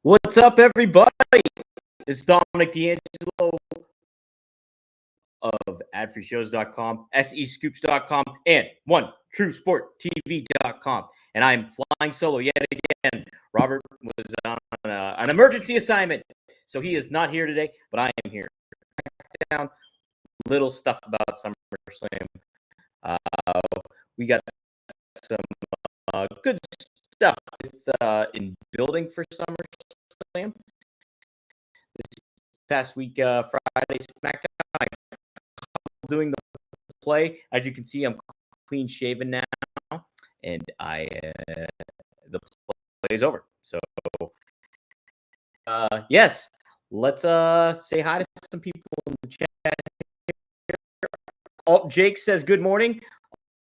What's up, everybody? It's Dominic D'Angelo of adfreeshows.com, SEScoops.com, and OneTrueSportTV.com. And I'm flying solo yet again. Robert was on an emergency assignment, so he is not here today, but I am here. Down little stuff about SummerSlam. We got some good stuff in building for SummerSlam. This past week, Friday SmackDown, doing the play. As you can see, I'm clean shaven now, and the play is over. So, yes, let's say hi to some people in the chat. Jake says good morning.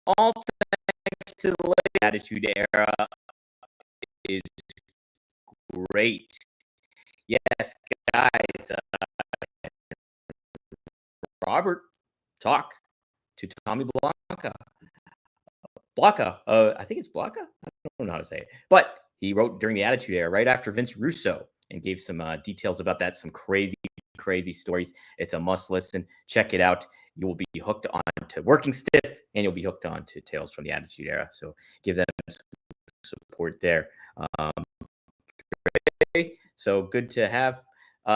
All thanks to the Attitude Era is great. Yes, guys. Robert, talk to Tommy Blanca. I think it's Blanca. I don't know how to say it. But he wrote during the Attitude Era, right after Vince Russo, and gave some details about that. Some crazy stories. It's a must listen. Check it out. You will be hooked on to Working Stiff, and you'll be hooked on to Tales from the Attitude Era. So give them support there. So good to have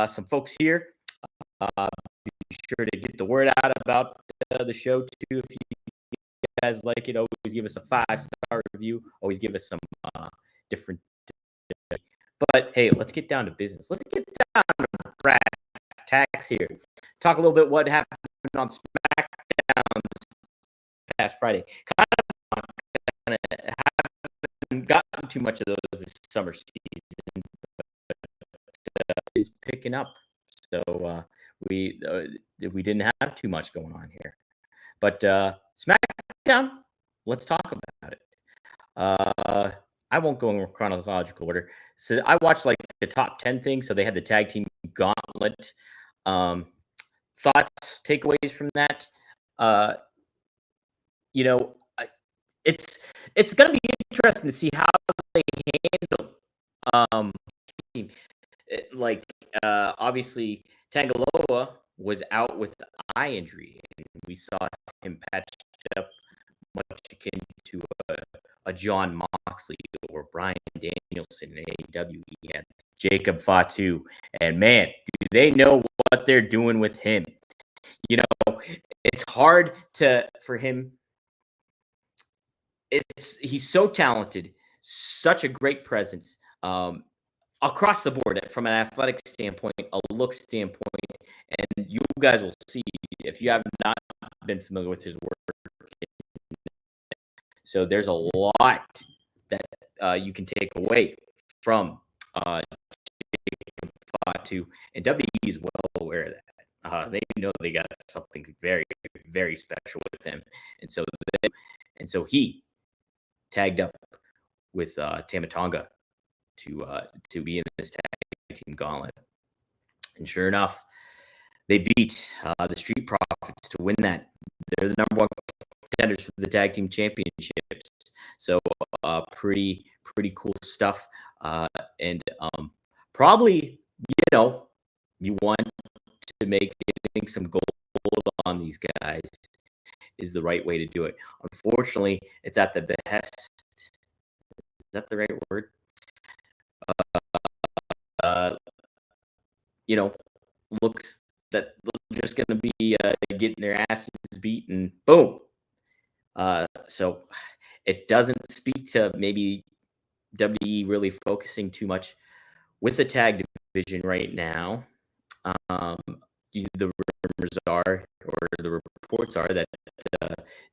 some folks here. Be sure to get the word out about the show too. If you guys like it, always give us a 5-star review. Always give us some different. But hey, let's get down to business. Let's get down to brass tacks here. Talk a little bit what happened on SmackDown this past Friday. Kind of haven't gotten too much of those this summer season, but is picking up. So we didn't have too much going on here. But SmackDown, let's talk about it. I won't go in chronological order. So I watched like the top 10 things. So they had the tag team gauntlet. Thoughts, takeaways from that? It's going to be interesting to see how they handle obviously Tangaloa was out with eye injury, and we saw him patched up much akin to a John Moxley or Bryan Danielson in AEW. He had Jacob Fatu, and man, do they know what they're doing with him. It's hard for him. He's so talented, such a great presence. Across the board, from an athletic standpoint, a look standpoint, and you guys will see if you have not been familiar with his work. So there's a lot that you can take away from Fatu, and WWE is well aware of that. They know they got something very, very special with him, and so he tagged up with Tama Tonga to be in this tag team gauntlet. And sure enough, they beat the Street Profits to win that. They're the number one contenders for the tag team championships. So pretty cool stuff. And probably, you want to make getting some gold on these guys is the right way to do it. Unfortunately, it's at the behest. Is that the right word? Looks that they're just going to be getting their asses beat, and boom. So it doesn't speak to maybe WWE really focusing too much with the tag division right now. The rumors are, or the reports are, that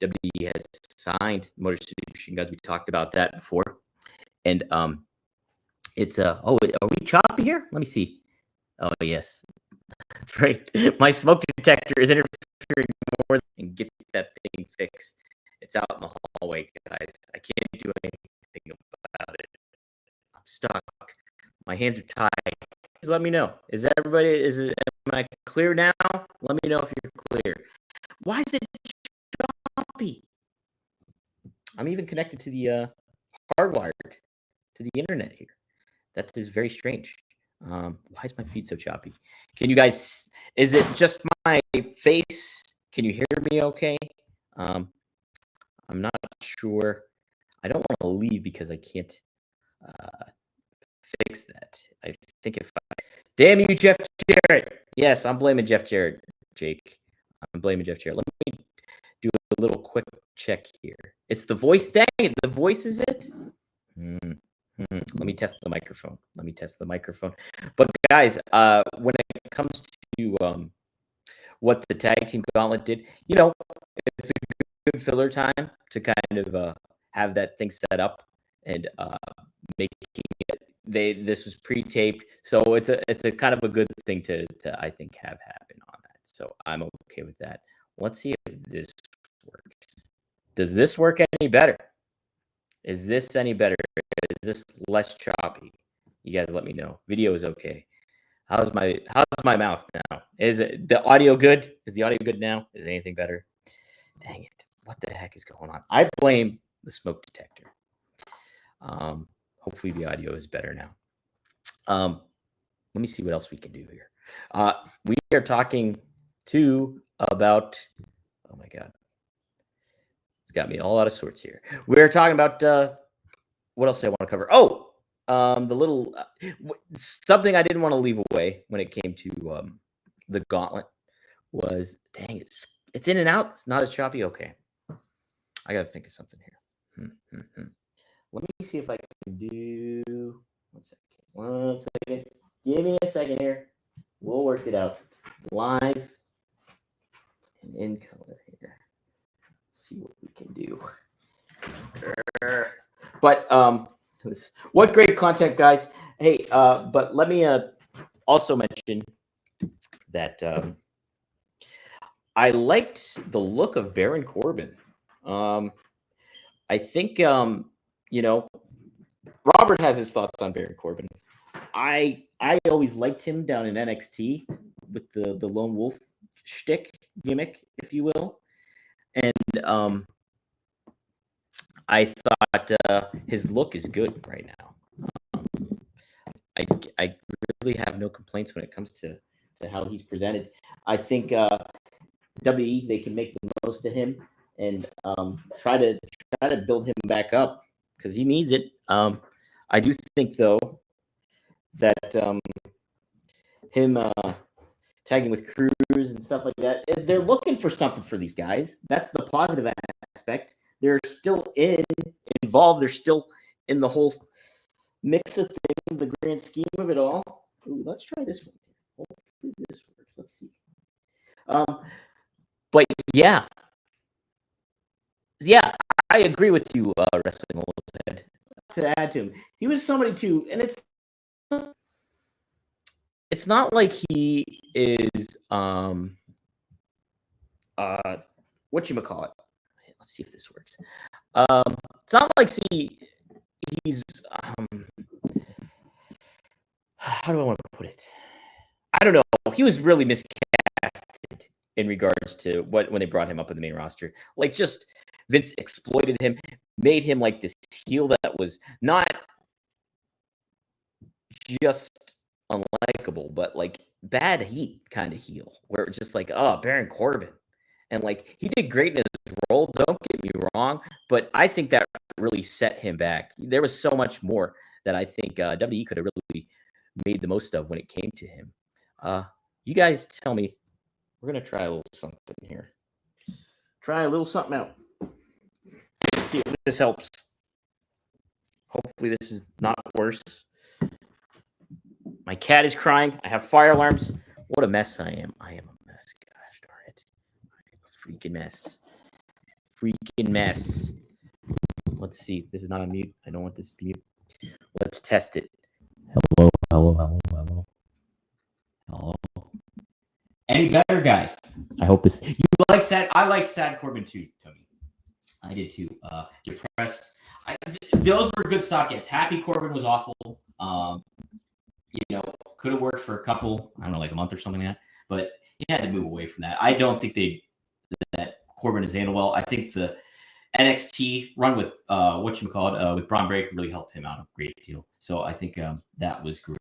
WWE has signed Motor City Machine Guns. We talked about that before, and it's are we choppy here? Let me see. Oh yes, that's right. My smoke detector is interfering more than get that thing fixed. It's out in the hallway, guys. I can't do anything about it. I'm stuck. My hands are tied. Please let me know. Am I clear now? Let me know if you're clear. Why is it choppy? I'm even connected to the hardwired to the internet here. That is very strange. Why is my feed so choppy? Can you guys? Is it just my face? Can you hear me? Okay. I'm not sure. I don't want to leave because I can't fix that. I think if I damn you, Jeff Jarrett. Yes, I'm blaming Jeff Jarrett, Jake. I'm blaming Jeff Jarrett. Let me do a little quick check here. It's the voice. Dang it, the voice is it? Let me test the microphone. But guys, when it comes to what the tag team gauntlet did, it's a good filler time to kind of have that thing set up and making it. This was pre-taped, so it's a kind of a good thing to I think have happen on that. So I'm okay with that. Let's see if this works. Does this work any better? Is this any better? Is this less choppy? You guys let me know. Video is okay. How's my mouth now? Is it the audio good? Is the audio good now? Is anything better? Dang it. What the heck is going on? I blame the smoke detector. Hopefully the audio is better now. Let me see what else we can do here. We are talking about, oh my God. It's got me all out of sorts here. We're talking about what else do I want to cover? Oh, the little something I didn't want to leave away when it came to the gauntlet was, dang, it's in and out. It's not as choppy. Okay, I got to think of something here. Let me see if I can do. 1 second. Give me a second here. We'll work it out live and in color here. See what we can do. But what great content, guys. Hey, but let me also mention that I liked the look of Baron Corbin. I think Robert has his thoughts on Baron Corbin. I always liked him down in NXT with the lone wolf shtick gimmick, if you will. And I thought his look is good right now. I really have no complaints when it comes to how he's presented. I think WWE, they can make the most of him and try to build him back up because he needs it. I do think though that him tagging with Cruz and stuff like that, they're looking for something for these guys. That's the positive aspect. They're still involved. They're still in the whole mix of things, the grand scheme of it all. Ooh, let's try this one. Hopefully this works. Let's see. But yeah, I agree with you, Wrestling Old Head. To add to him, he was somebody too, and it's not like he is whatchamacallit. Let's see if this works. It's not like he's how do I want to put it? I don't know. He was really miscasted in regards to when they brought him up in the main roster. Like, just Vince exploited him, made him like this heel that was not just unlikable, but like bad heat kind of heel, where it's just like, oh, Baron Corbin. And like, he did great in his role, don't get me wrong, but I think that really set him back. There was so much more that I think WWE could have really made the most of when it came to him. You guys tell me. We're going to try a little something here. Try a little something out. See if this helps. Hopefully this is not worse. My cat is crying. I have fire alarms. What a mess I am. I am a mess. Gosh darn it. I am a freaking mess. Freaking mess. Let's see. This is not on mute. I don't want this to be mute. Let's test it. Hello. Any better, guys? I hope this. You like sad? I like sad Corbin too, Tony. I did too. Depressed. Those were good stock gets. Happy Corbin was awful. Could have worked for a couple. I don't know, like a month or something like that. But he had to move away from that. I don't think that Corbin is handled well. I think the NXT run with with Braun Breaker really helped him out a great deal. So I think that was great.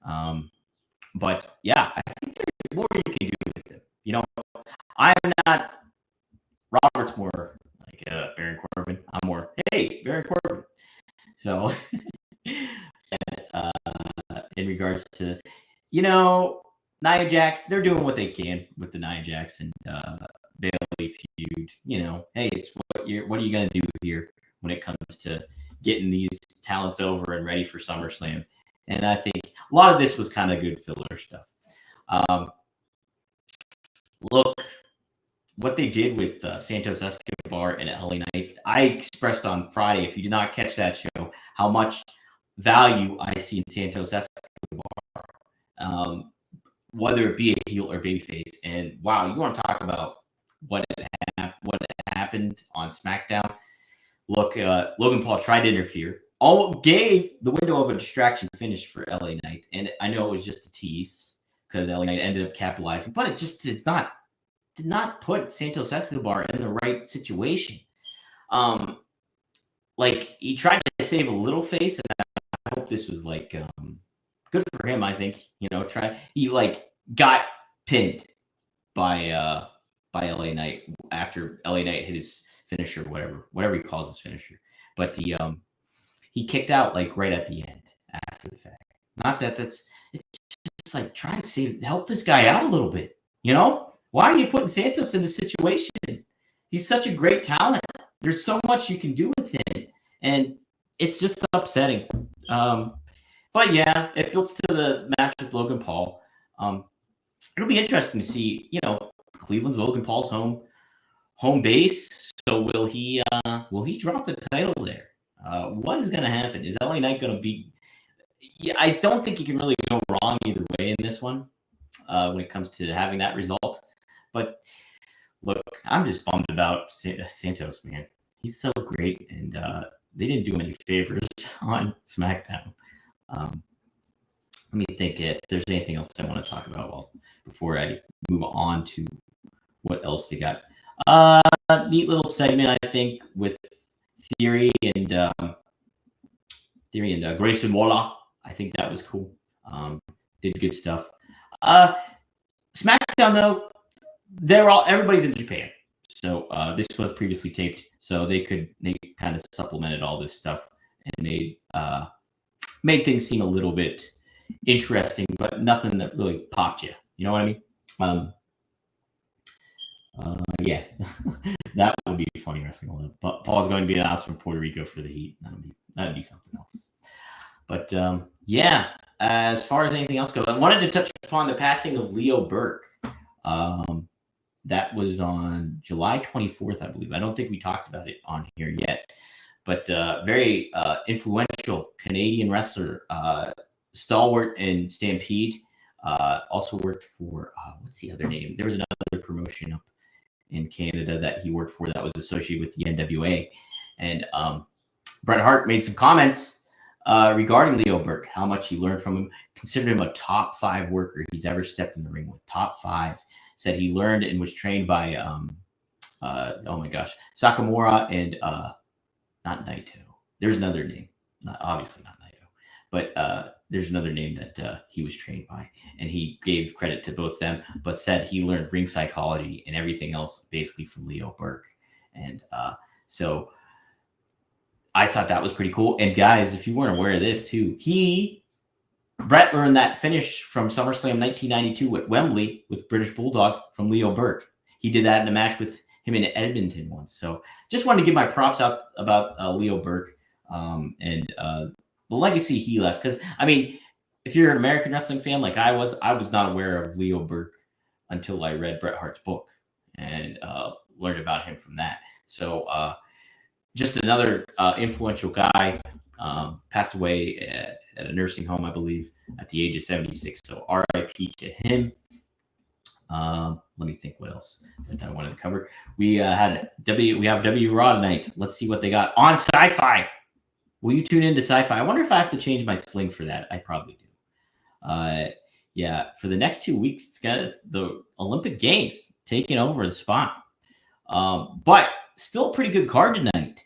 But yeah, I think there's more you can do with him. You know, I'm not Robert's more like Baron Corbin. I'm more, hey, Baron Corbin. So, in regards to, Nia Jax, they're doing what they can with the Nia Jax and Bayley feud. Hey, it's what are you gonna do here when it comes to getting these talents over and ready for SummerSlam? And I think a lot of this was kind of good filler stuff. Look, what they did with Santos Escobar and LA Knight, I expressed on Friday, if you did not catch that show, how much value I see in Santos Escobar, whether it be a heel or babyface. And wow, you want to talk about what happened on SmackDown? Look, Logan Paul tried to interfere, gave the window of a distraction finish for LA Knight, and I know it was just a tease because LA Knight ended up capitalizing, but it just did not put Santos Escobar in the right situation. Like he tried to save a little face, and I hope this was like good for him. I think he like got pinned by LA Knight after LA Knight hit his finisher, whatever he calls his finisher. But he kicked out like right at the end after the fact. Not that it's just like try to help this guy out a little bit. Why are you putting Santos in this situation? He's such a great talent. There's so much you can do with him, and it's just upsetting. But yeah, it builds to the match with Logan Paul. It'll be interesting to see. Cleveland's Logan Paul's home base. So will he drop the title there? What is going to happen? Is LA Knight going to be? Yeah, I don't think you can really go wrong either way in this one when it comes to having that result. But look, I'm just bummed about Santos, man. He's so great, and they didn't do any favors on SmackDown. Let me think if there's anything else I want to talk about before I move on to what else they got. Neat little segment, I think, with Theory and Grayson Waller. I think that was cool. Did good stuff. SmackDown though, everybody's in Japan, so this was previously taped, so they kind of supplemented all this stuff and made things seem a little bit interesting, but nothing that really popped you. You know what I mean? Yeah, that would be funny wrestling. But Paul's going to be announced from Puerto Rico for the Heat. That'd be something else. But yeah, as far as anything else goes, I wanted to touch upon the passing of Leo Burke. That was on July 24th, I believe. I don't think we talked about it on here yet, but very influential Canadian wrestler, stalwart in Stampede. Also worked for what's the other name? There was another promotion up in Canada that he worked for that was associated with the NWA, and Bret Hart made some comments regarding Leo Burke, how much he learned from him, considered him a top 5 worker he's ever stepped in the ring with. Top 5. Said he learned and was trained by oh my gosh, Sakamura and not Naito. There's another name, obviously not Naito, but there's another name that he was trained by, and he gave credit to both them, but said he learned ring psychology and everything else basically from Leo Burke. And so I thought that was pretty cool. And guys, if you weren't aware of this too, Bret learned that finish from SummerSlam 1992 at Wembley with British Bulldog from Leo Burke. He did that in a match with him in Edmonton once. So just wanted to give my props out about Leo Burke and the legacy he left. Because, I mean, if you're an American wrestling fan like I was not aware of Leo Burke until I read Bret Hart's book and learned about him from that. So just another influential guy. Passed away at a nursing home, I believe, at the age of 76. So RIP to him. Let me think what else that I wanted to cover. We have W Raw tonight. Let's see what they got on Sci-Fi. Will you tune into Sci-Fi? I wonder if I have to change my sling for that. I probably do. Yeah, for the next 2 weeks, it's got the Olympic Games taking over the spot. But still a pretty good card tonight.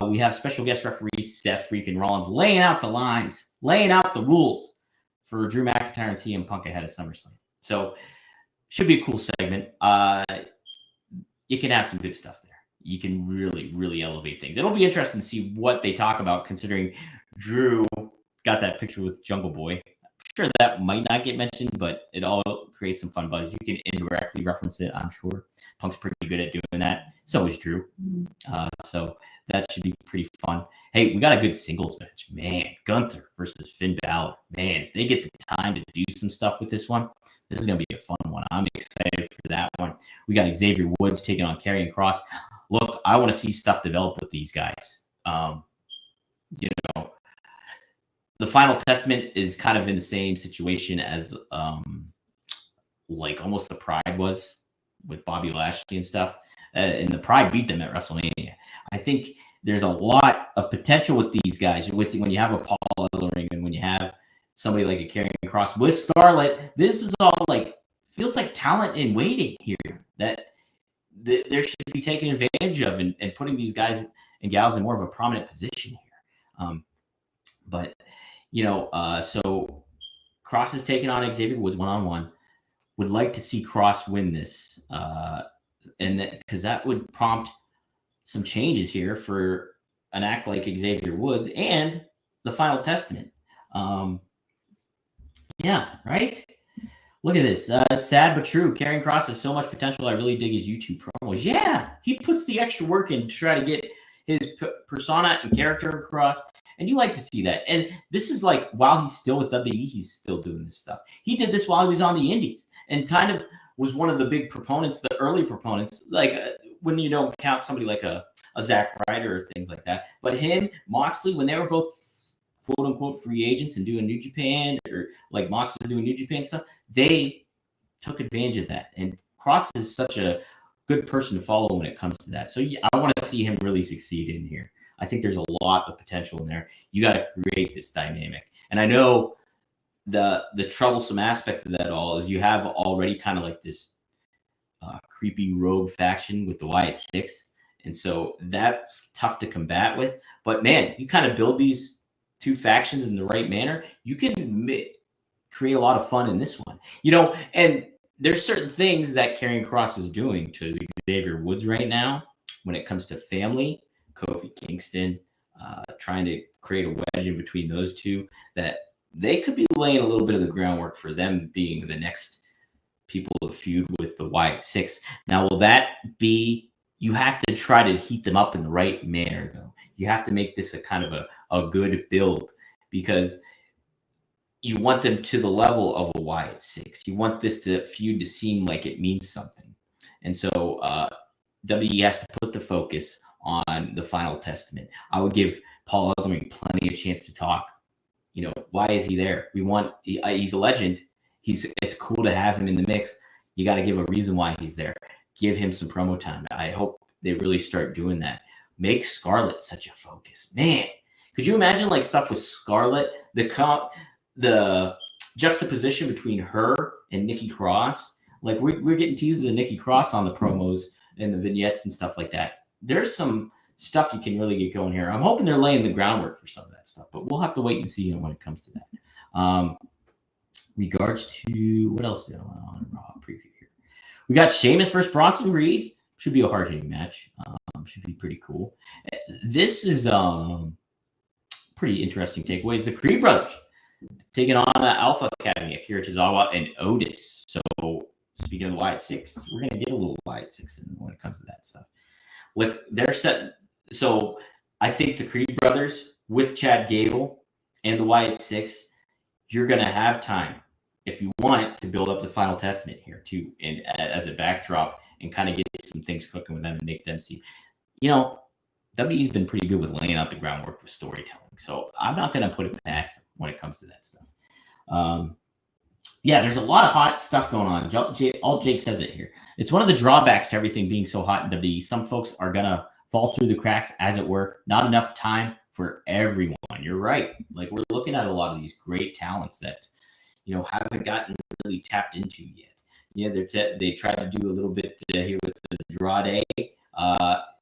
We have special guest referee Seth freaking Rollins laying out the lines, laying out the rules for Drew McIntyre and CM Punk ahead of SummerSlam. So should be a cool segment. You can have some good stuff there. You can really, really elevate things. It'll be interesting to see what they talk about, considering Drew got that picture with Jungle Boy. I'm sure that might not get mentioned, but it all creates some fun buzz. You can indirectly reference it, I'm sure. Punk's pretty good at doing that. So is Drew. So that should be pretty fun. Hey, we got a good singles match. Man, Gunther versus Finn Balor. Man, if they get the time to do some stuff with this one, this is going to be a fun one. I'm excited for that one. We got Xavier Woods taking on Karrion Kross. Look, I want to see stuff develop with these guys. You know, the Final Testament is kind of in the same situation as like almost the Pride was with Bobby Lashley and stuff. And the Pride beat them at WrestleMania. I think there's a lot of potential with these guys. When you have a Paul Ellering and when you have somebody like a Karrion Kross with Scarlett, this is all like feels like talent in waiting here that there should be taken advantage of and putting these guys and gals in more of a prominent position here. But you know, so Kross is taking on Xavier Woods one-on-one. Would like to see Kross win this, and because that would prompt some changes here for an act like Xavier Woods and the Final Testament. Yeah, right? Look at this. It's sad but true. Karrion Kross has so much potential. I really dig his YouTube promos. Yeah, he puts the extra work in to try to get his persona and character across. And you like to see that. And this is like, while he's still with WWE, he's still doing this stuff. He did this while he was on the Indies and kind of was one of the big proponents, the early proponents, like when you don't count somebody like a Zack Ryder or things like that. But him, Moxley, when they were both quote unquote free agents and doing New Japan, or like Mox was doing New Japan stuff, they took advantage of that. And Kross is such a good person to follow when it comes to that. So yeah, I want to see him really succeed in here. I think there's a lot of potential in there. You got to create this dynamic. And I know the troublesome aspect of that all is you have already kind of like this creepy rogue faction with the Wyatt Six. And so that's tough to combat with. But man, you kind of build these two factions in the right manner, you can create a lot of fun in this one. You know, and there's certain things that Karrion Kross is doing to Xavier Woods right now when it comes to family, Kofi Kingston, trying to create a wedge in between those two, that they could be laying a little bit of the groundwork for them being the next people to feud with the Wyatt Six. Now, will that be, you have to try to heat them up in the right manner, though. You have to make this a kind of a good build, because you want them to the level of a Wyatt Six. You want this feud to seem like it means something. And so WWE has to put the focus on the Final Testament. I would give Paul Ellering plenty of chance to talk. You know, why is he there? He's a legend. It's cool to have him in the mix. You got to give a reason why he's there. Give him some promo time. I hope they really start doing that. Make Scarlett such a focus. Man, could you imagine like stuff with Scarlett? The juxtaposition between her and Nikki Cross. Like we're getting teases of Nikki Cross on the promos and the vignettes and stuff like that. There's some stuff you can really get going here. I'm hoping they're laying the groundwork for some of that stuff, but we'll have to wait and see when it comes to that. Regards to what else did I want on Raw preview here? We got Sheamus versus Bronson Reed. Should be a hard-hitting match. Should be pretty cool. This is pretty interesting takeaways. The Creed brothers taking on the Alpha Academy, Akira Tozawa and Otis. So speaking of the Wyatt Six, we're gonna get a little Wyatt Six when it comes to that stuff. Like they're set. So I think the Creed brothers with Chad Gable and the Wyatt Six, you're gonna have time if you want to build up the Final Testament here too, and as a backdrop, and kind of get some things cooking with them and make them see. You know, WWE's been pretty good with laying out the groundwork with storytelling. So I'm not going to put it past them when it comes to that stuff. Yeah, there's a lot of hot stuff going on. All Jake says it here. It's one of the drawbacks to everything being so hot in WWE. Some folks are going to fall through the cracks, as it were. Not enough time for everyone. You're right. Like, we're looking at a lot of these great talents that, you know, haven't gotten really tapped into yet. Yeah, they tried to do a little bit here with the Andrade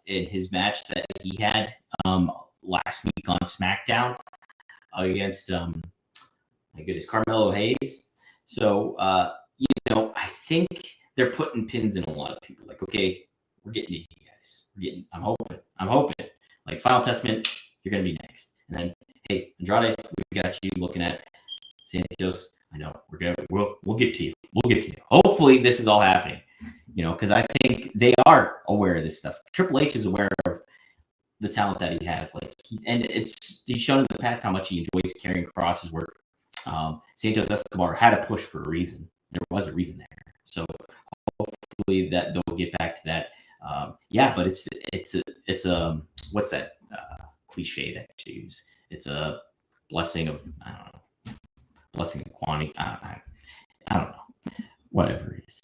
in his match that he had last week on SmackDown against my my goodness, Carmelo Hayes. So, I think they're putting pins in a lot of people. Like, okay, we're getting to you guys. I'm hoping. Like, Final Testament, you're going to be next. And then, hey, Andrade, we got you looking at Santos. I know we'll get to you. Hopefully, this is all happening. Because I think they are aware of this stuff. Triple H is aware of the talent that he has. He's shown in the past how much he enjoys carrying across his work. Santos Escobar had a push for a reason. There was a reason there. So hopefully that they'll get back to that. But it's a what's that cliche that you use? It's a blessing of blessing of quantity. I don't know. Whatever it is.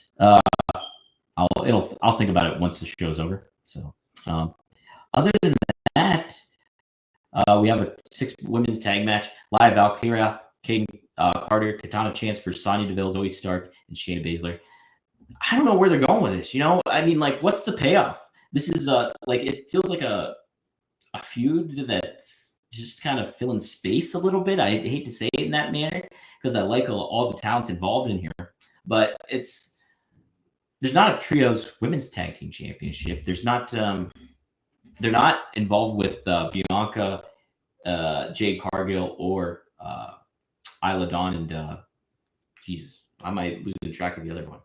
I'll think about it once the show's over. So other than that, we have a 6 women's tag match. Live Valkyria, Kaden Carter, Katana Chance for Sonya Deville, Zoe Stark, and Shayna Baszler. I don't know where they're going with this. What's the payoff? This is it feels like a feud that's just kind of filling space a little bit. I hate to say it in that manner because I like all the talents involved in here, but there's not a trios women's tag team championship. There's not. They're not involved with Bianca, Jade Cargill, or Isla Dawn and Jesus. I might lose the track of the other one.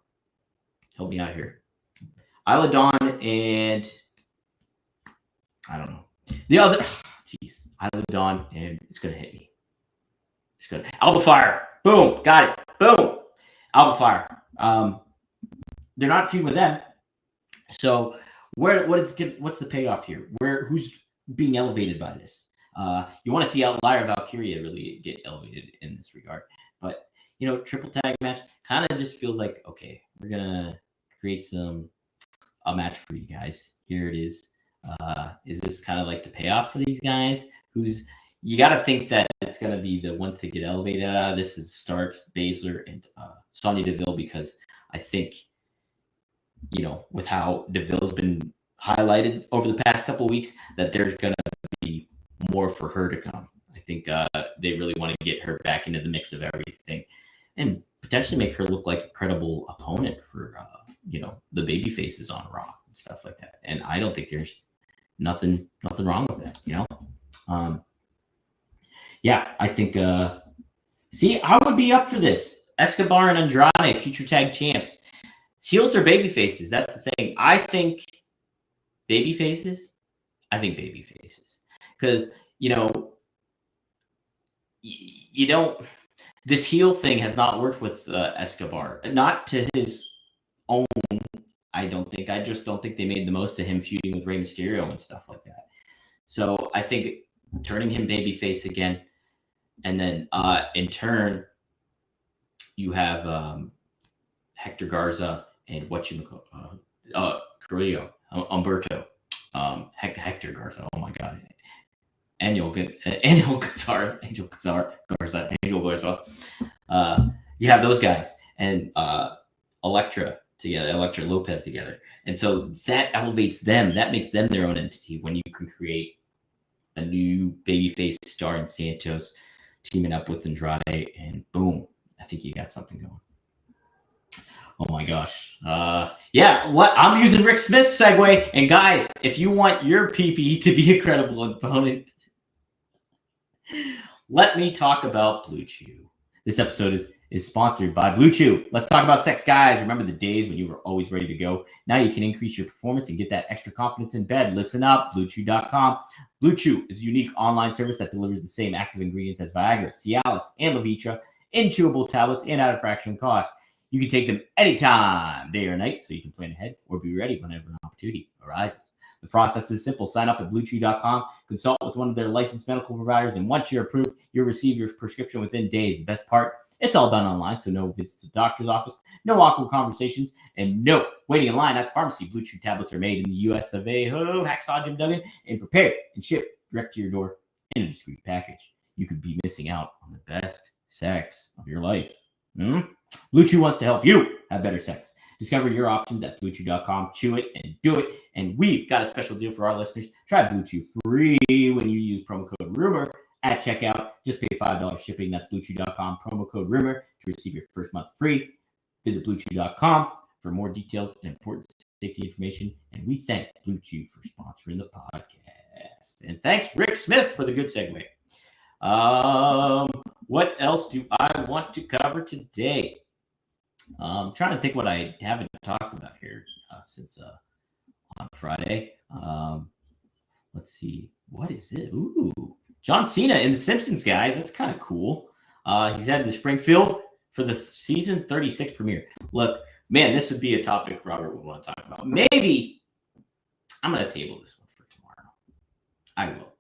Help me out here. Isla Dawn and I don't know. The other, Isla Dawn, and it's going to hit me. It's going to Alba Fire. Boom. Got it. Boom. Alba Fire. They're not feuding with them. So what's the payoff here? Who's being elevated by this? You want to see Outlier Valkyria really get elevated in this regard. But, triple tag match kind of just feels like, okay, we're going to create a match for you guys. Here it is. Is this kind of like the payoff for these guys? You got to think that it's going to be the ones to get elevated out of this is Starks, Baszler, and Sonya Deville, because I think, with how Deville's been highlighted over the past couple of weeks, that there's going to be more for her to come. I think they really want to get her back into the mix of everything and potentially make her look like a credible opponent for, the baby faces on Raw and stuff like that. And I don't think there's nothing wrong with that, I think, I would be up for this. Escobar and Andrade, future tag champs. Heels or baby faces? That's the thing. I think baby faces. Because, you don't. This heel thing has not worked with Escobar. Not to his own, I don't think. I just don't think they made the most of him feuding with Rey Mysterio and stuff like that. So I think turning him babyface again, and then in turn, you have Hector Garza and Carrillo, Humberto, Hector Garza. Oh my God, Angel Garza. You have those guys and Electra Lopez together, and so that elevates them. That makes them their own entity when you can create a new babyface star in Santos teaming up with Andrade, and boom, I think you got something going. Oh my gosh. I'm using Rick Smith's segue. And guys, if you want your PP to be a credible opponent, let me talk about Blue Chew. This episode is sponsored by Blue Chew. Let's talk about sex, guys. Remember the days when you were always ready to go? Now you can increase your performance and get that extra confidence in bed. Listen up, BlueChew.com. Blue Chew is a unique online service that delivers the same active ingredients as Viagra, Cialis, and Levitra in chewable tablets and at a fraction of the cost. You can take them anytime, day or night, so you can plan ahead or be ready whenever an opportunity arises. The process is simple. Sign up at BlueChew.com, consult with one of their licensed medical providers, and once you're approved, you'll receive your prescription within days. The best part, it's all done online, so no visits to the doctor's office, no awkward conversations, and no waiting in line at the pharmacy. Blue Chew tablets are made in the U.S. of A. Hacksaw Jim Duggan, and prepared and shipped direct to your door in a discreet package. You could be missing out on the best sex of your life. Blue Chew wants to help you have better sex. Discover your options at BlueChew.com. Chew it and do it. And we've got a special deal for our listeners. Try Blue Chew free when you use promo code RUMOR at checkout. Just pay $5 shipping. That's BlueChew.com. Promo code RUMOR to receive your first month free. Visit BlueChew.com for more details and important safety information. And we thank Blue Chew for sponsoring the podcast. And thanks, Rick Smith, for the good segue. What else do I want to cover today? I'm trying to think what I haven't talked about here since on Friday. Let's see. What is it? Ooh, John Cena in The Simpsons, guys. That's kind of cool. He's headed to Springfield for the season 36 premiere. Look, man, this would be a topic Robert would want to talk about. Maybe I'm going to table this one for tomorrow. I will.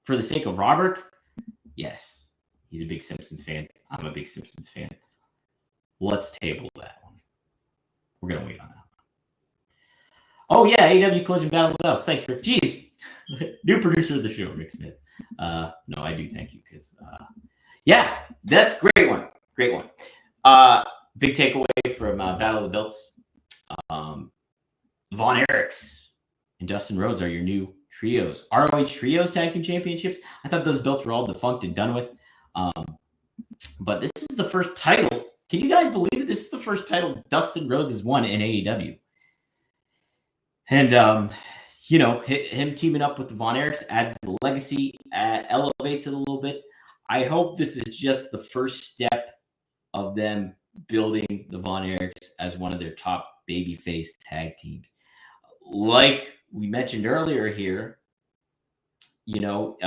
For the sake of Robert, yes, he's a big Simpsons fan. I'm a big Simpsons fan. Let's table that one. We're going to wait on that one. Oh, yeah, AEW Collision Battle of the Bells. Thanks, Rick. Jeez. New producer of the show, Rick Smith. No, I do thank you because, yeah, that's a great one. Great one. Big takeaway from Battle of the Belts. Von Erichs and Dustin Rhodes are your new trios. ROH Trios Tag Team Championships. I thought those belts were all defunct and done with. But this is the first title. Can you guys believe it? This is the first title Dustin Rhodes has won in AEW. And, you know, him teaming up with the Von Erichs adds the legacy, elevates it a little bit. I hope this is just the first step of them building the Von Erichs as one of their top babyface tag teams. Like we mentioned earlier here, you know,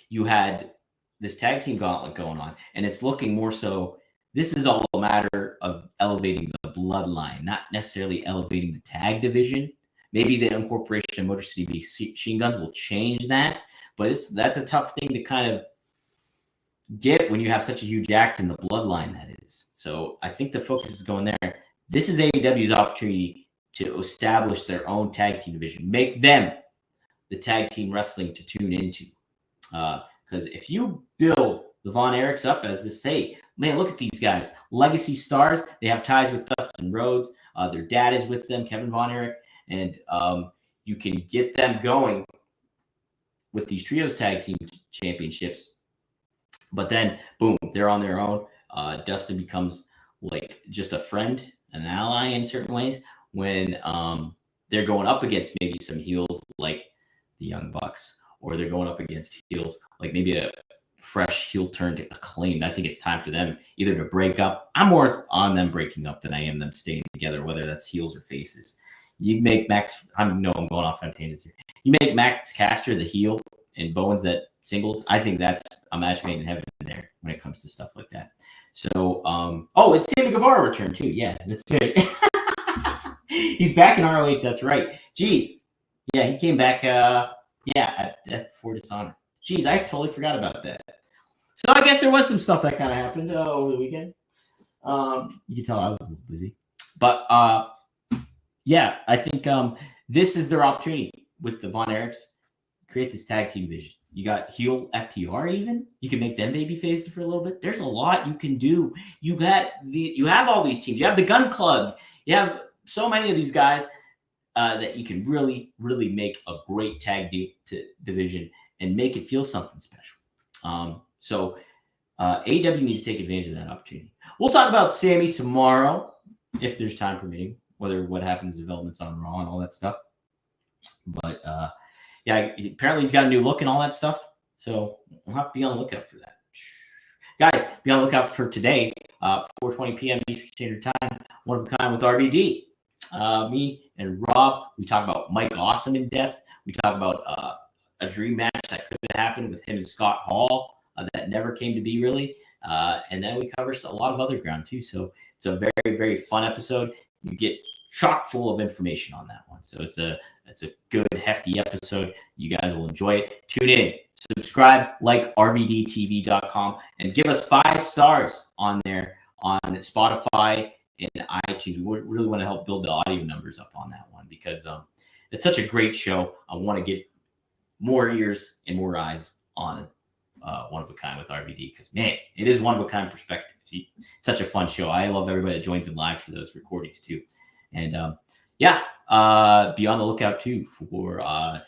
you had this tag team gauntlet going on, and it's looking more so. This is all a matter of elevating the bloodline, not necessarily elevating the tag division. Maybe the incorporation of Motor City Machine Guns will change that, but that's a tough thing to kind of get when you have such a huge act in the bloodline that is. So I think the focus is going there. This is AEW's opportunity to establish their own tag team division, make them the tag team wrestling to tune into. Because if you build the Von Erichs up as this, hey, man, look at these guys, legacy stars. They have ties with Dustin Rhodes. Their dad is with them, Kevin Von Erich. And you can get them going with these trios tag team championships. But then, boom, they're on their own. Dustin becomes like just a friend, an ally in certain ways when they're going up against maybe some heels like the Young Bucks, or they're going up against heels like maybe a fresh heel turned Acclaimed. I think it's time for them either to break up. I'm more on them breaking up than I am them staying together, whether that's heels or faces. You make Max, I know I'm going off on tangents here. You make Max Caster the heel and Bowens that singles. I think that's a match made in heaven there when it comes to stuff like that. So, it's Sammy Guevara return too. Yeah, that's good. He's back in ROH. That's right. Jeez. Yeah, he came back. At Death Before Dishonor. Jeez, I totally forgot about that. So I guess there was some stuff that kind of happened over the weekend. You can tell I was a little busy, but yeah, I think this is their opportunity with the Von Erichs. Create this tag team division. You got heel FTR even. You can make them baby faces for a little bit. There's a lot you can do. You have all these teams. You have the Gun Club. You have so many of these guys that you can really, really make a great tag division and make it feel something special. So AEW needs to take advantage of that opportunity. We'll talk about Sammy tomorrow, if there's time permitting, what happens, developments on Raw and all that stuff. But apparently he's got a new look and all that stuff. So we'll have to be on the lookout for that. Guys, be on the lookout for today, 4:20 p.m. Eastern Standard Time, One of a Kind with RVD. Me and Rob, we talk about Mike Awesome in depth. We talk about a dream match that could have happened with him and Scott Hall that never came to be really. And then we cover a lot of other ground too. So it's a very, very fun episode. You get chock full of information on that one. So it's a good, hefty episode. You guys will enjoy it. Tune in, subscribe, like rvdtv.com, and give us 5 stars on there on Spotify and iTunes. We really want to help build the audio numbers up on that one because it's such a great show. I want to get more ears and more eyes on One of a Kind with RVD because, man, it is one of a kind perspective. It's such a fun show. I love everybody that joins in live for those recordings too. And be on the lookout too for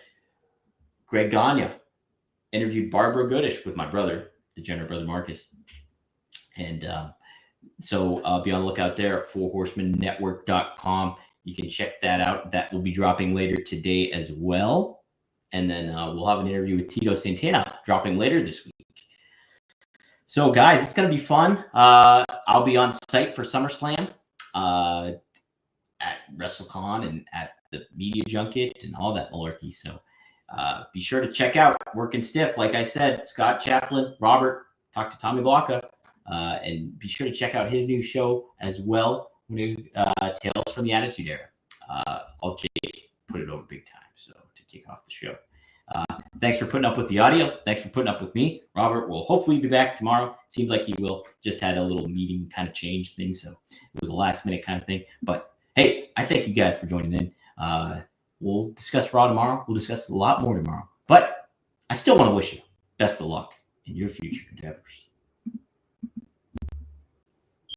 Greg Gagne interviewed Barbara Goodish with my brother, the Jenner brother Marcus. And so be on the lookout there at fourhorsemannetwork.com. You can check that out. That will be dropping later today as well. And then we'll have an interview with Tito Santana dropping later this week. So, guys, it's going to be fun. I'll be on site for SummerSlam at WrestleCon and at the media junket and all that malarkey. So be sure to check out Working Stiff. Like I said, Scott Chaplin, Robert, talk to Tommy Blocka, and be sure to check out his new show as well, Tales from the Attitude Era. I'll put it over big time so to kick off the show. Thanks for putting up with the audio. Thanks for putting up with me. Robert will hopefully be back tomorrow. Seems like he will. Just had a little meeting kind of change thing, so it was a last minute kind of thing. But hey, I thank you guys for joining in. We'll discuss Raw tomorrow. We'll discuss a lot more tomorrow. But I still want to wish you best of luck in your future endeavors.